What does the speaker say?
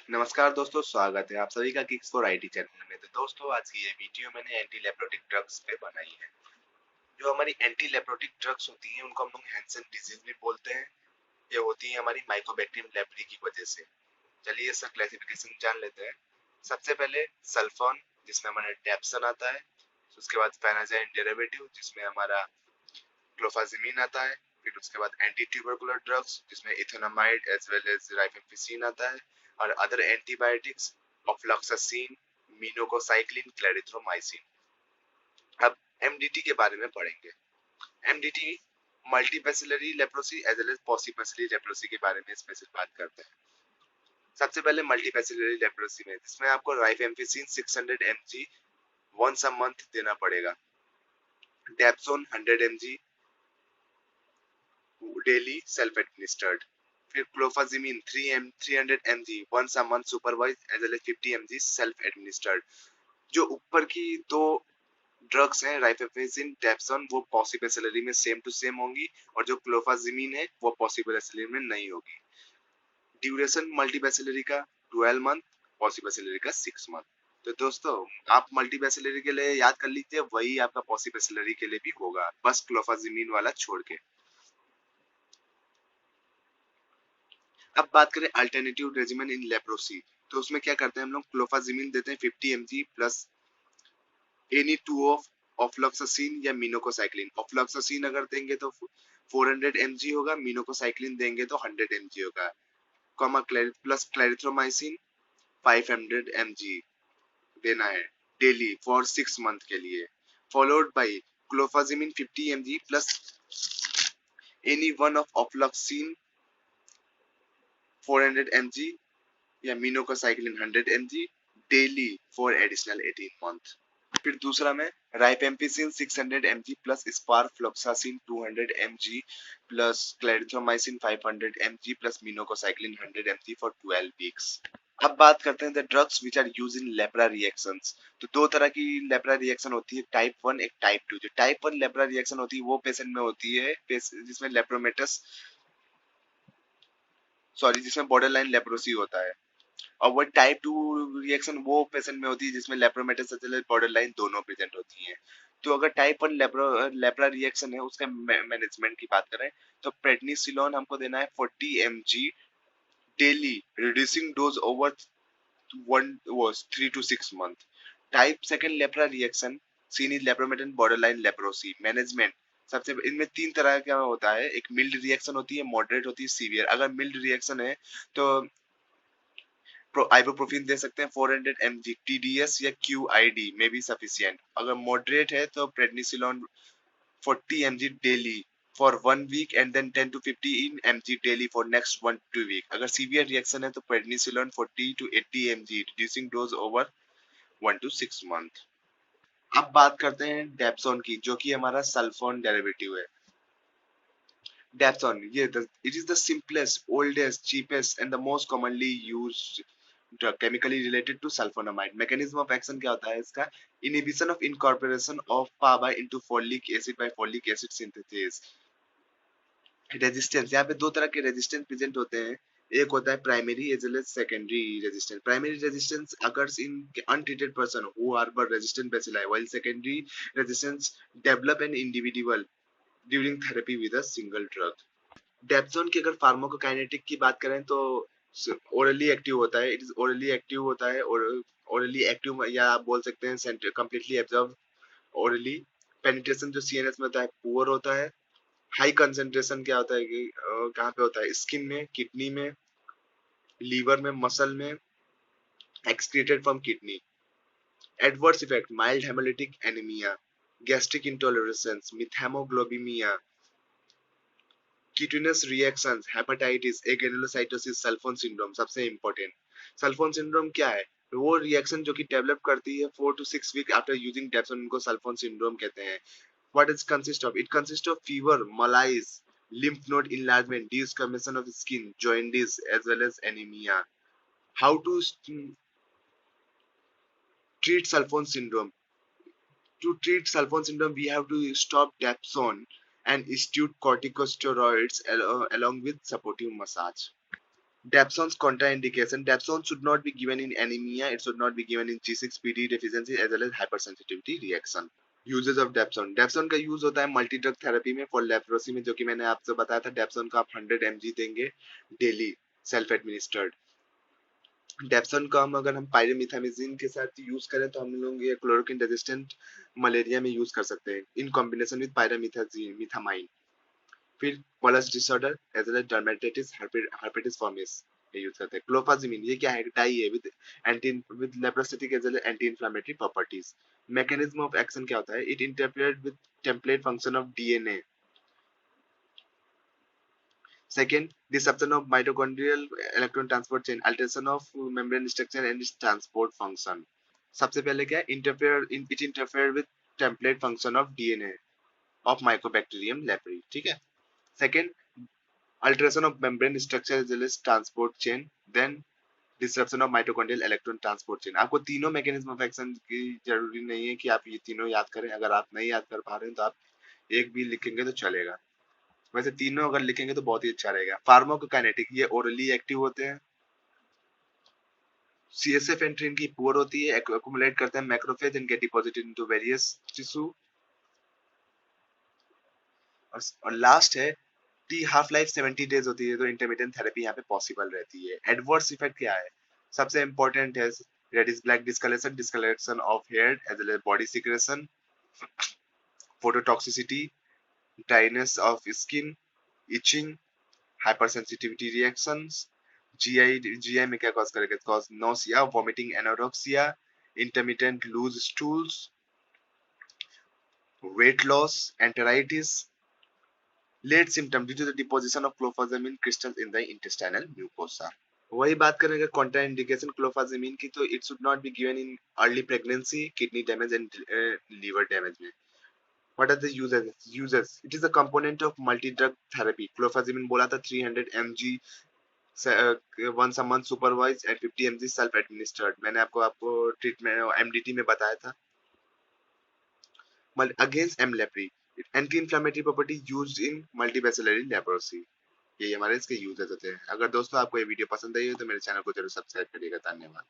नमस्कार दोस्तों, स्वागत है आप सभी का किक्स फॉर आईटी चैनल में। तो दोस्तों, आज की ये वीडियो मैंने एंटीलेप्रोटिक ड्रग्स पे बनाई है। जो हमारी एंटीलेप्रोटिक ड्रग्स होती हैं उनको हम लोग हैंसन डिजीज भी बोलते हैं। ये होती है हमारी माइकोबैक्टीरियम लेप्री की वजह से। चलिए इसका क्लासिफिकेशन जान लेते हैं। सबसे पहले सल्फोन, जिसमें हमारा डेप्सन आता है। उसके बाद फेनाजाइन डेरिवेटिव, जिसमें हमारा क्लोफाजिमीन आता है। फिर उसके बाद एंटी ट्यूबरकुलर ड्रग्स, जिसमें ethionamide as well as rifampicin आता है। और other antibiotics ofloxacin, minocycline, clarithromycin. अब एमडीटी के बारे में पढ़ेंगे। MDT multibacillary leprosy as well as paucibacillary leprosy के बारे में स्पेशल बात करते हैं। सबसे पहले मल्टीपेसिलरी लेप्रोसी में, जिसमें आपको rifampicin 600 mg once a month देना पड़ेगा। Dapsone 100 mg daily self administered. फिर clofazimine 300 mg once a month supervised as well as 50 mg self administered. जो ऊपर की दो ड्रग्स हैं, राइफेम्पिसिन, डेप्सोन, वो पॉलीपेसिलरी में सेम टू सेम होंगी, और जो क्लोफाजिमीन है वो पॉलीपेसिलरी में नहीं होगी। ड्यूरेशन मल्टीपेसिलरी का 12 मंथ, पॉलीपेसिलरी का 6 मंथ। तो दोस्तों, आप मल्टीपेसिलरी के लिए याद कर लीजिए, वही आपका पॉलीपेसिलरी के लिए भी होगा, बस क्लोफाजिमीन वाला छोड़ के। अब बात करें अल्टरनेटिव रेजिमेन इन लेप्रोसी, तो उसमें क्या करते हैं हम लोग, क्लोफाजिमीन देते हैं 50 mg plus any two of ofloxacin या मीनोकोसाइक्लिन। ऑफ्लॉक्सासिन अगर देंगे तो 400 mg होगा, मीनोकोसाइक्लिन देंगे तो 100 mg होगा, कॉमा प्लस क्लेरिथ्रोमाइसिन 500 mg देना है डेली फॉर 6 मंथ के लिए, followed by clofazimine 50 mg plus any one of ofloxacin 400 mg या minocycline 100 mg daily for additional 18 month. फिर दूसरा में rifampicin 600 mg plus sparfloxacin 200 mg plus clarithromycin 500 mg plus minocycline 100 mg for 12 weeks. अब बात करते हैं the drugs which are used in lepra reactions. तो दो तरह की लेप्रा रिएक्शन होती है, टाइप 1 एक टाइप 2। जो टाइप 1 लेप्रा रिएक्शन होती है वो पेशेंट में होती है जिसमें लेप्रोमेटस जिसमें बॉर्डर लाइन लेप्रोसी होता है। और वो टाइप 2 रिएक्शन वो पेशेंट में होती है जिसमें लेप्रोमेटस बॉर्डर लाइन दोनों प्रेजेंट होती हैं। तो अगर टाइप 1 लेप्रा रिएक्शन है, उसका मैनेजमेंट की बात करें तो प्रेडनिसोलोन हमको देना है 40 mg daily, reducing dose over 3 to 6 month. Type second lepra reaction seen is lepromatous borderline leprosy. Management सबसे इनमें तीन तरह का होता है, एक मिल्ड रिएक्शन होती है, मॉडरेट होती है, सीवियर। अगर मिल्ड रिएक्शन है तो आइबुप्रोफिन दे सकते हैं 400 mg, टीडीएस या क्यूआईडी में भी सफिशिएंट। अगर मॉडरेट है तो prednisolone 40 mg daily for 1 week and then 10 to 15 mg daily for next 1 to 2 week। अगर सीवियर रिएक्शन है तो prednisolone 40 to 80 mg, reducing dose over 1 to 6 month। अब बात करते हैं डेप्सोन की, जो कि हमारा सल्फोन डेरिवेटिव है। डेप्सोन ये it is the simplest, oldest, cheapest and the most commonly used drug chemically related to sulfonamide. Mechanism of action क्या होता है इसका, inhibition of incorporation of PABA into folic acid by folic acid synthesis. Resistance, यहाँ पे दो तरह के resistance present होते हैं। एक होता है primary as well as secondary resistance. Primary resistance occurs in untreated person who harbour resistant bacilli, while secondary resistance develop an individual during therapy with a single drug. Dapsone की अगर pharmacokinetic की बात करें तो ओरली एक्टिव होता है, it is orally active होता है, और ओरली एक्टिव या आप बोल सकते हैं कंप्लीटली एब्जॉर्ब ओरली। पेनिट्रेशन जो सीएनएस में होता है पुअर होता है। हाई कंसेंट्रेशन क्या होता है कि कहाँ पे होता है, स्किन में, किडनी में, लीवर में, मसल में, excreted from kidney. Adverse effect mild haemolytic anaemia, gastric intolerance, methaemoglobinaemia, cutaneous reactions, hepatitis, agranulocytosis, sulfone syndrome. सबसे इंपॉर्टेंट, सल्फोन सिंड्रोम क्या है, वो रिएक्शन जो कि डेवलप करती है 4 to 6 week after using dapsone, उनको सल्फोन सिंड्रोम कहते हैं। What it consists of? It consists of fever, malaise, lymph node enlargement, discoloration of skin, jaundice, as well as anemia. How to treat sulfone syndrome? To treat sulfone syndrome, we have to stop dapsone and institute corticosteroids along with supportive massage. Dapsone's contraindication. Dapsone should not be given in anemia. It should not be given in G6PD deficiency as well as hypersensitivity reaction. Uses of dapsone. Dapsone का use होता है multi drug therapy में for leprosy में, जो कि मैंने आपसे बताया था. डेप्सोन का आप 100 mg देंगे डेली सेल्फ एडमिनिस्टर्ड. डेप्सोन का अगर हम पायरिमिथामिजिन के साथ यूज करें तो हम लोग ये क्लोरोक्विन रेजिस्टेंट मलेरिया में यूज कर सकते हैं इन कॉम्बिनेशन विद पायरामिथामाइन. फिर pulse disorder as well as dermatitis herpetitis formis ये यूज करते हैं. क्लोफाजिमिन ये क्या है, डाई है with leprostatic as well as anti inflammatory properties. Mechanism of action क्या होता है, it interfere with template function of DNA. Second, disruption of mitochondrial electron transport chain, alteration of membrane structure and its transport function. सबसे पहले क्या है, it interfere with template function of DNA of Mycobacterium leprae. ठीक है. Second, alteration of membrane structure as well as transport chain. Then disruption of mitochondrial electron transport chain. आपको तीनों mechanism of action की जरूरी नहीं है कि आप ये तीनों याद करें. अगर आप नहीं याद कर पा रहे हैं तो आप एक भी लिखेंगे तो चलेगा. वैसे तीनों अगर लिखेंगे तो बहुत ही अच्छा रहेगा. फार्माकोकाइनेटिक, ये ओरली एक्टिव होते हैं. सीएसएफ एंट्री इनकी पुअर होती है, एक्युमुलेट करते हैं macrophage and get deposited into various tissue. और लास्ट है टी हाफ लाइफ 70 डेज होती है, तो इंटरमिटेंट थेरेपी यहाँ पे पॉसिबल रहती है. एडवर्स इफेक्ट क्या है, सबसे इंपॉर्टेंट है reddish black discolouration, discolouration of hair as well as body secretion, phototoxicity, dryness of skin, itching, hypersensitivity reactions. GI में क्या कॉज करेगा, cause nausea, vomiting, anorexia, intermittent loose stools, weight loss, enteritis. Late symptom due to the deposition of clofazimine crystals in the intestinal mucosa. वही बात करेंगे Contra indication clofazimine की, तो it should not be given in early pregnancy, kidney damage and liver damage में. What are the uses? Uses. It is a component of multi-drug therapy. Clofazimine बोला था 300 mg once a month supervised and 50 mg self administered. मैंने आपको treatment MDT में बताया था. Against M. leprae, anti-inflammatory property used in multibacillary leprosy. ये हमारे इसके यूजेस होते हैं. अगर दोस्तों आपको ये वीडियो पसंद आई हो तो मेरे चैनल को जरूर सब्सक्राइब करिएगा. धन्यवाद.